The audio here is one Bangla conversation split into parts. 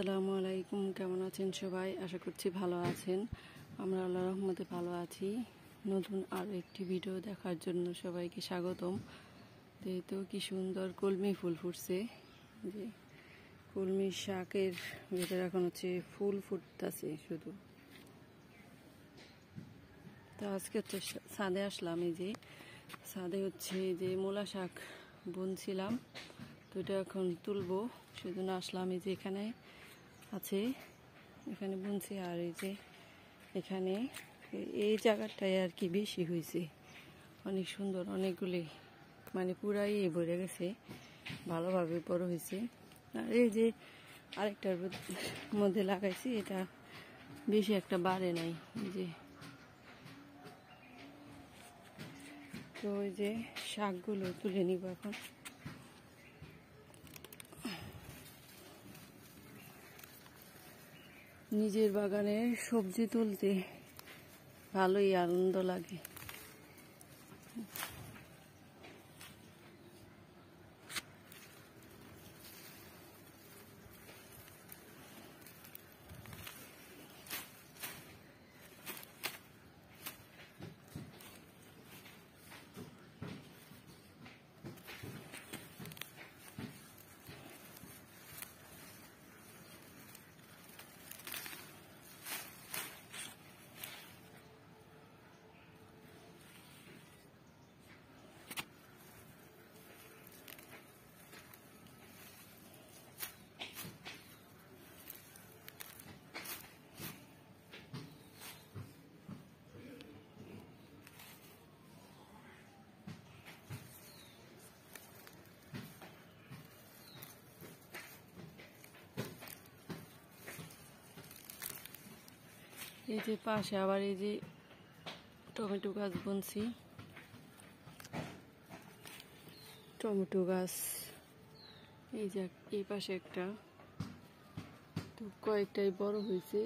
আসসালামু আলাইকুম, কেমন আছেন সবাই? আশা করছি ভালো আছেন। আমরা আল্লাহর রহমতে ভালো আছি। নতুন আরও একটি ভিডিও দেখার জন্য সবাইকে স্বাগতম। তো কি সুন্দর কলমি ফুল ফুটছে, যে কলমি শাকের ভেতরে এখন হচ্ছে ফুল ফুটতেছে শুধু। তো আজকে হচ্ছে ছাদে আসলাম, এই যে ছাদে হচ্ছে যে মূলা শাক বুনছিলাম, তো এটা এখন তুলবো, সেজন্য আসলাম। এই যে এখানে আছে, এখানে বুনছি। আর এই যে এখানে এই জায়গাটায় আর কি বেশি হয়েছে, অনেক সুন্দর, অনেকগুলি মানে পুরাই ভরে গেছে, ভালোভাবে বড় হয়েছে। আর এই যে আরেকটার মধ্যে লাগাইছি, এটা বেশি একটা বাড়ে নাই। এই যে তো ওই যে শাকগুলো তুলে নিব এখন। নিজের বাগানে সবজি তুলতে ভালোই আনন্দ লাগে। এই যে পাশে আবার এই যে টমেটো গাছ বুনছি, টমেটো গাছ। এই যে এই পাশে একটা, তো কয়েকটাই বড় হয়েছে।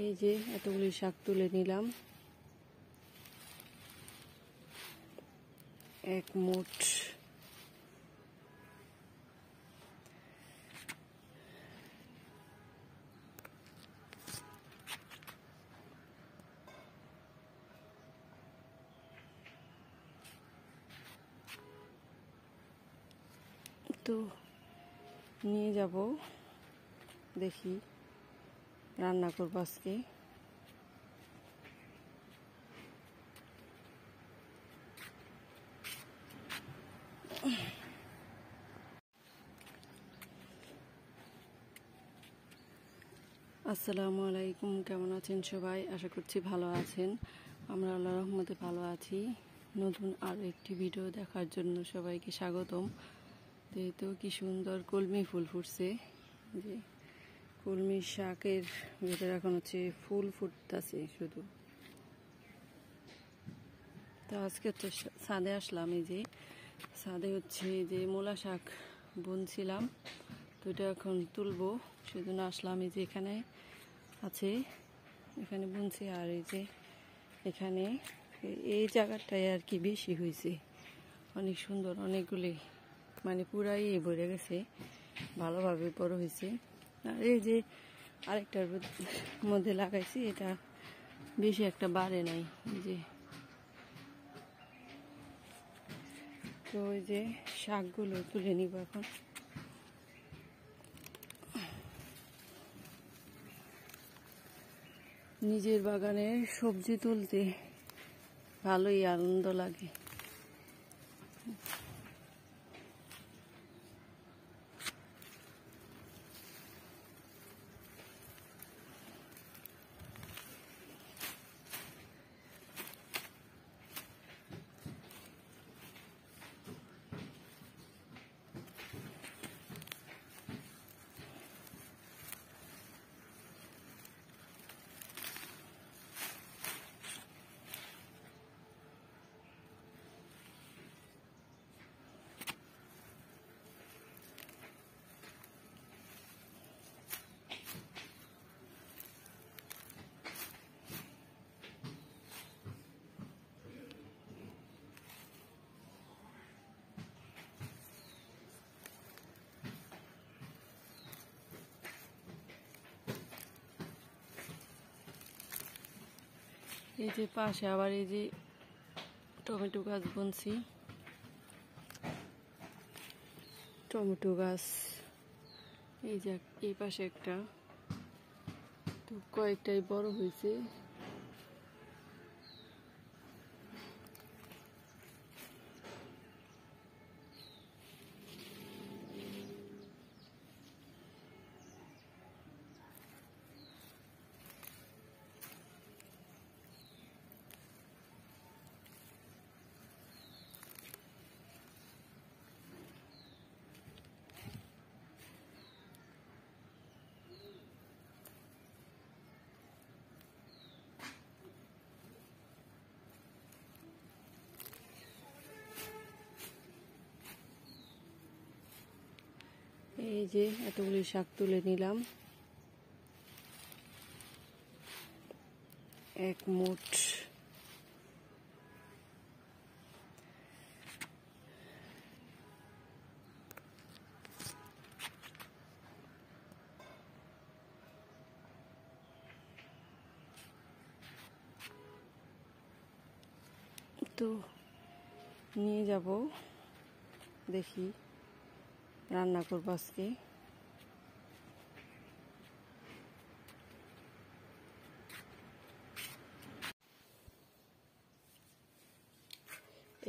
এই যে এতগুলি শাক তুলে নিলাম, এক মুঠ। তো নিয়ে যাব, দেখি রান্না করবো আজকে। আসসালামু আলাইকুম, কেমন আছেন সবাই? আশা করছি ভালো আছেন। আমরা আল্লাহর রহমতে ভালো আছি। নতুন আরও একটি ভিডিও দেখার জন্য সবাইকে স্বাগতম। তো কি সুন্দর কলমি ফুল ফুটছে, যে কলমি শাকের ভেতরে এখন হচ্ছে ফুল ফুটতেছে শুধু। তো আজকে হচ্ছে ছাদে আসলাম, এই যে ছাদে হচ্ছে যে মূলা শাক বুনছিলাম, তো এটা এখন তুলবো, সেজন্য আসলাম। এই যে এখানে আছে, এখানে বুনছি। আর এই যে এখানে এই জায়গাটায় আর কি বেশি হয়েছে, অনেক সুন্দর, অনেকগুলি মানে পুরাই ভরে গেছে, ভালোভাবে বড় হয়েছে। আর এই যে আরেকটার মধ্যে লাগাইছি, এটা বেশি একটা বাড়ে নাই। এই যে তো ওই যে শাকগুলো তুলে নিব এখন। নিজের বাগানে সবজি তুলতে ভালোই আনন্দ লাগে। এই যে পাশে আবার এই যে টমেটো গাছ বুনছি, টমেটো গাছ এই যে এই পাশে একটা, তো কয়েকটাই বড় হয়েছে। এই যে এতগুলি শাক তুলে নিলাম, এক মুঠ। তো নিয়ে যাব, দেখি রান্না করবো আজকে।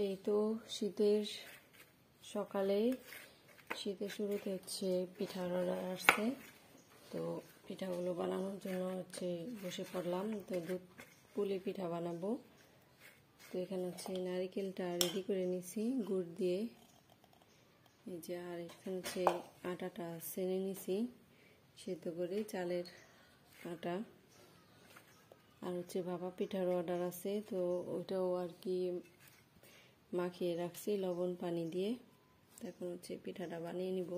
এই তো শীতের সকালে, শীতের শুরুতে হচ্ছে পিঠার অর্ডার আসছে, তো পিঠাগুলো বানানোর জন্য হচ্ছে বসে পড়লাম। তো দুধ পুলি পিঠা বানাবো। তো এখানে হচ্ছে নারিকেলটা রেডি করে নিছি গুড় দিয়ে, এই যে, আর এখানে হচ্ছে আটাটা সেনে নিছি সেদ্ধ করে, চালের আটা। আর হচ্ছে ভাপা পিঠার অর্ডার আছে, তো ওইটাও আর কি মাখিয়ে রাখছি লবণ পানি দিয়ে। এখন হচ্ছে পিঠাটা বানিয়ে নিব।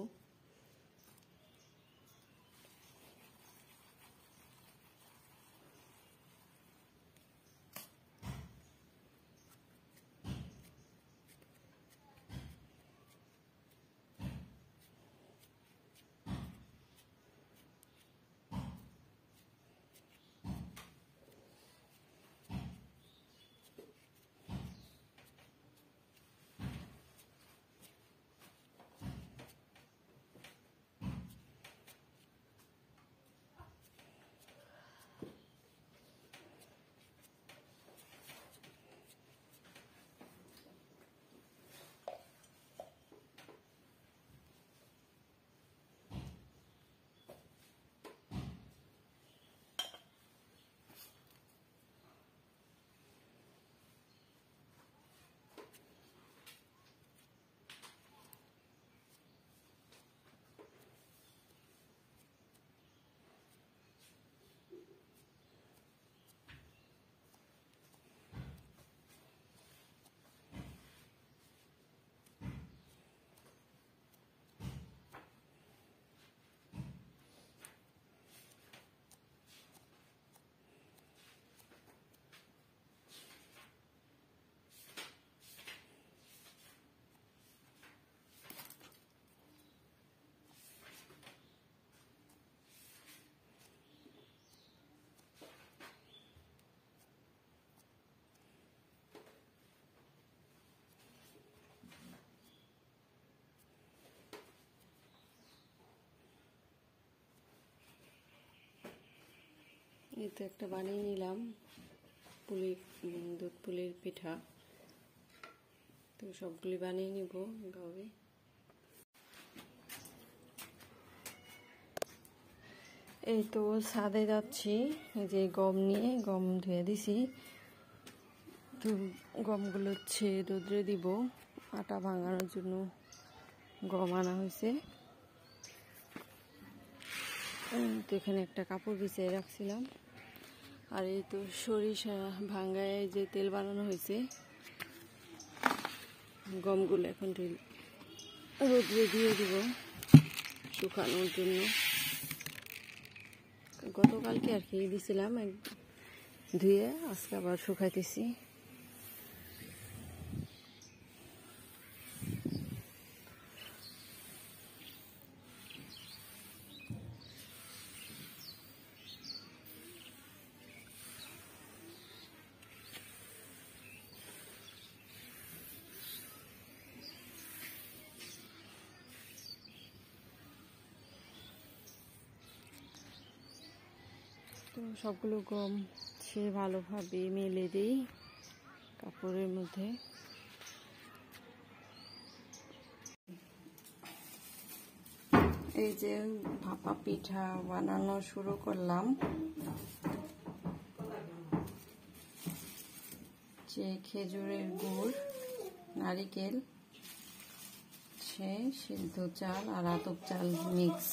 এই তো একটা বানিয়ে নিলাম পুলি, দুধ পুলির পিঠা। তো সবগুলি বানিয়ে নিব এভাবে। এই তো ছাদে যাচ্ছি, যে গম নিয়ে, গম ধুয়ে দিছি। তো গমগুলো হচ্ছে রোদ্রে দিব, আটা ভাঙানোর জন্য গম আনা হয়েছে। তো এখানে একটা কাপড় বিছিয়ে রাখছিলাম। আর এই তো সরিষা ভাঙ্গায় যে তেল বানানো হয়েছে, গমগুলো এখন রোদ্রে দিয়ে দিব শুকানোর জন্য। গতকালকে আর কি দিছিলাম ধুয়ে, আজকে আবার শুকাইতেছি। তো সবগুলো গম সে ভালোভাবে মেলে দিই কাপড়ের মধ্যে। এই যে ভাপা পিঠা বানানো শুরু করলাম। যে খেজুরের গুড়, নারিকেল, সে সিদ্ধ চাল আর আতপ চাল মিক্স।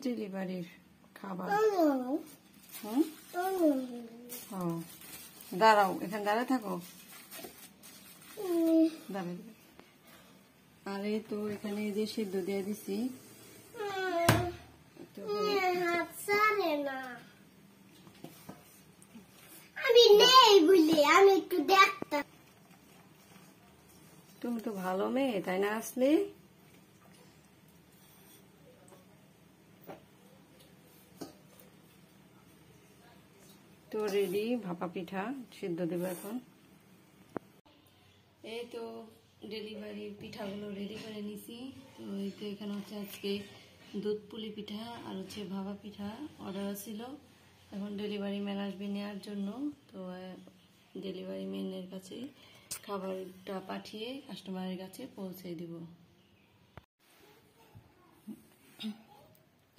ডেলিভারির খাবার। দাঁড়াও, এখানে দাঁড়ায় থাকো। আর এই তো এখানে যে সিদ্ধ দিয়ে দিছি। তুমি তো ভালো মেয়ে, তাই না আসলে? তো রেডি ভাপা পিঠা, সিদ্ধ দেবো এখন। এই তো ডেলিভারির পিঠাগুলো রেডি করে নিছি। তো এই তো এখানে হচ্ছে আজকে দুধ পুলি পিঠা আর হচ্ছে ভাপা পিঠা অর্ডার ছিল। এখন ডেলিভারি ম্যান আসবে নেওয়ার জন্য। তো ডেলিভারি ম্যানের কাছে খাবারটা পাঠিয়ে কাস্টমারের কাছে পৌঁছে দিব।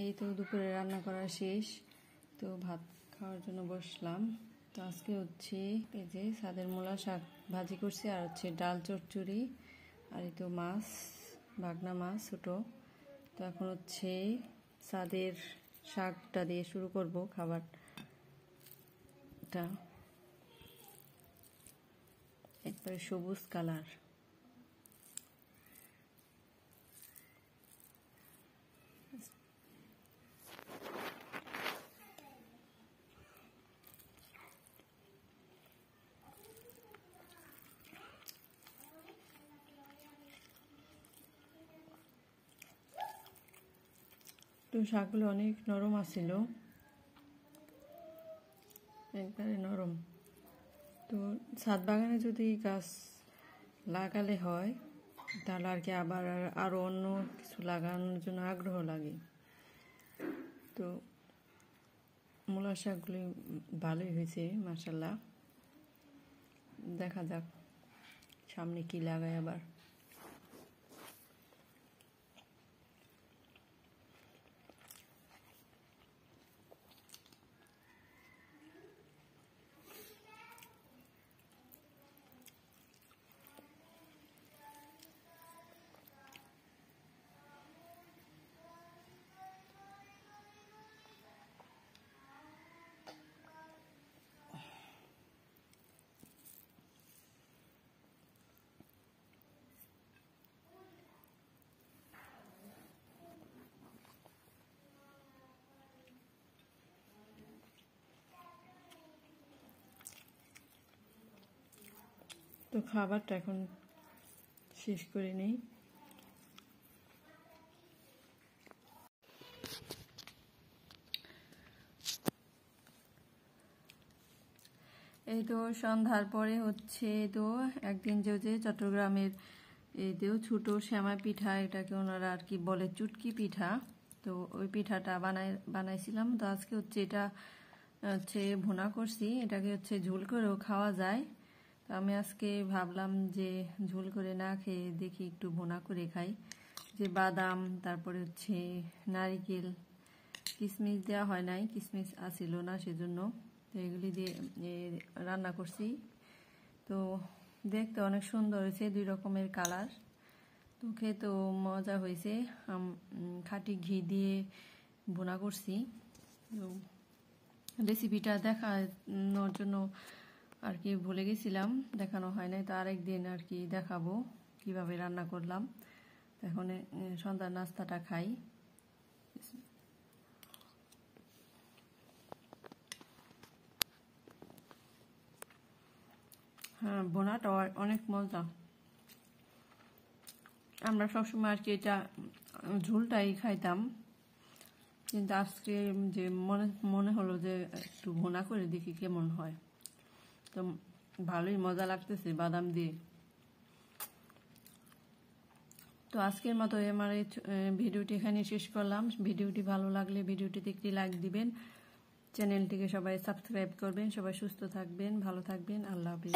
এই তো দুপুরে রান্না করা শেষ। তো ভাত খাওয়ার জন্য বসলাম। তো আজকে হচ্ছে এই যে ছাদের মূলা শাক ভাজি করছি, আর হচ্ছে ডাল চচ্চড়ি, আর এই তো মাছ, বাগনা মাছ ছোটো। তো এখন হচ্ছে ছাদের শাকটা দিয়ে শুরু করব খাবারটা। একবারে সবুজ কালার। তো শাকগুলো অনেক নরম আছিল, একবারে নরম। তো ছাদ বাগানে যদি গাছ লাগালে হয় তাহলে আর কি আবার আরও অন্য কিছু লাগানোর জন্য আগ্রহ লাগে। তো মূলা শাকগুলি ভালোই হয়েছে মাশাআল্লাহ। দেখা যাক সামনে কি লাগাই আবার। তো খাবারটা এখন শেষ করে নেই। এই তো সন্ধ্যার পরে হচ্ছে তো একদিন যে চট্টগ্রামের এই তো ছোটো শ্যামা পিঠা, এটাকে ওনারা আর কি বলে চুটকি পিঠা। তো ওই পিঠাটা বানাইছিলাম। তো আজকে হচ্ছে এটা হচ্ছে ভুনা করছি, এটাকে হচ্ছে ঝোল করেও খাওয়া যায়। তো আমি আজকে ভাবলাম যে ঝোল করে না খেয়ে দেখি একটু ভুনা করে খাই। যে বাদাম, তারপরে হচ্ছে নারিকেল, কিশমিশ দেওয়া হয় নাই, কিশমিশ আসিল না সেজন্য। তো এগুলি দিয়ে রান্না করছি। তো দেখতে অনেক সুন্দর হয়েছে, দুই রকমের কালার। তো খেতেও মজা হয়েছে। খাঁটি ঘি দিয়ে ভুনা করছি। তো রেসিপিটা দেখানোর জন্য আর কি ভুলে গেছিলাম, দেখানো হয় নাই। তো আরেকদিন আর কি দেখাবো কিভাবে রান্না করলাম। এখন সন্ধ্যার নাস্তাটা খাই। হ্যাঁ, ভুনাটা অনেক মজা। আমরা সবসময় আর কি এটা ঝোলটাই খাইতাম, কিন্তু আজকে যে মনে হলো যে একটু ভুনা করে দেখি কেমন হয়। তো ভালোই মজা লাগতেছে বাদাম দিয়ে। তো আজকের মতো আমার এই ভিডিওটি এখানে শেষ করলাম। ভিডিওটি ভালো লাগলে ভিডিওটিতে একটি লাইক দিবেন, চ্যানেলটিকে সবাই সাবস্ক্রাইব করবেন। সবাই সুস্থ থাকবেন, ভালো থাকবেন। আল্লাহ হাফেজ।